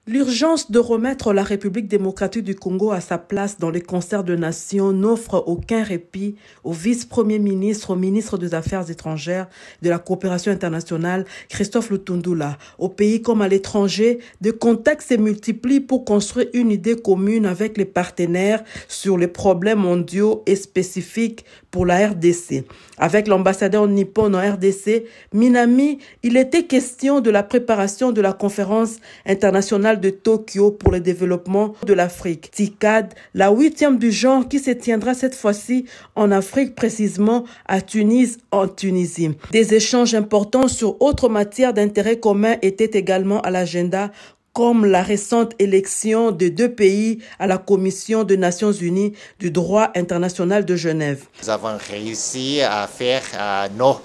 L'urgence de remettre la République démocratique du Congo à sa place dans les concerts de nations n'offre aucun répit au vice-premier ministre, au ministre des Affaires étrangères, de la coopération internationale, Christophe Lutundula. Au pays comme à l'étranger, des contacts se multiplient pour construire une idée commune avec les partenaires sur les problèmes mondiaux et spécifiques pour la RDC. Avec l'ambassadeur nippon en RDC, Minami, il était question de la préparation de la conférence internationale de Tokyo pour le développement de l'Afrique, TICAD, la 8e du genre qui se tiendra cette fois-ci en Afrique, précisément à Tunis, en Tunisie. Des échanges importants sur autres matières d'intérêt commun étaient également à l'agenda, comme la récente élection de 2 pays à la Commission des Nations Unies du droit international de Genève. Nous avons réussi à faire nos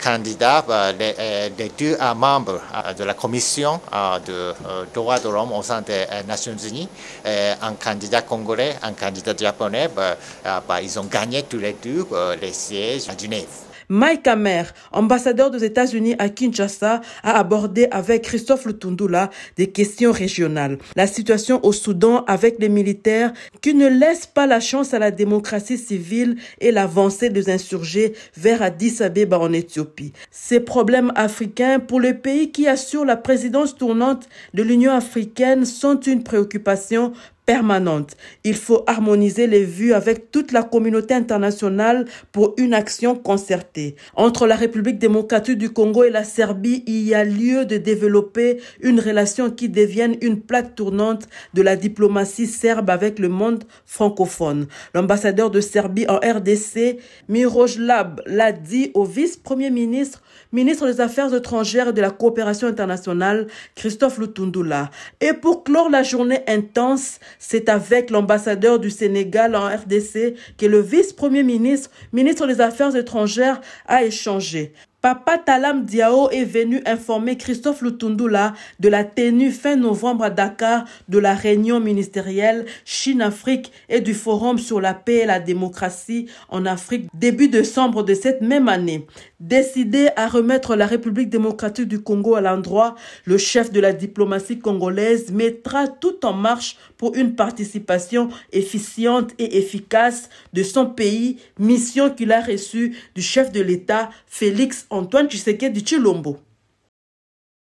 candidats, les 2 membres de la Commission de droits de l'homme au sein des Nations Unies, un candidat congolais, un candidat japonais, ils ont gagné tous les 2 les sièges à Genève. Mike Hammer, ambassadeur des États-Unis à Kinshasa, a abordé avec Christophe Lutundula des questions régionales. La situation au Soudan avec les militaires qui ne laissent pas la chance à la démocratie civile et l'avancée des insurgés vers Addis Abeba en Éthiopie. Ces problèmes africains pour les pays qui assurent la présidence tournante de l'Union africaine sont une préoccupation permanente. Il faut harmoniser les vues avec toute la communauté internationale pour une action concertée. Entre la République démocratique du Congo et la Serbie, il y a lieu de développer une relation qui devienne une plaque tournante de la diplomatie serbe avec le monde francophone. L'ambassadeur de Serbie en RDC, Miroslav, l'a dit au vice-premier ministre, ministre des Affaires étrangères et de la coopération internationale, Christophe Lutundula. Et pour clore la journée intense, c'est avec l'ambassadeur du Sénégal en RDC que le vice-premier ministre, ministre des Affaires étrangères, a échangé. Papa Talam Diao est venu informer Christophe Lutundula de la tenue fin novembre à Dakar de la réunion ministérielle Chine-Afrique et du Forum sur la paix et la démocratie en Afrique début décembre de cette même année. Décidé à remettre la République démocratique du Congo à l'endroit, le chef de la diplomatie congolaise mettra tout en marche pour une participation efficiente et efficace de son pays, mission qu'il a reçue du chef de l'État, Félix Antoine Tshisekedi Tshilombo.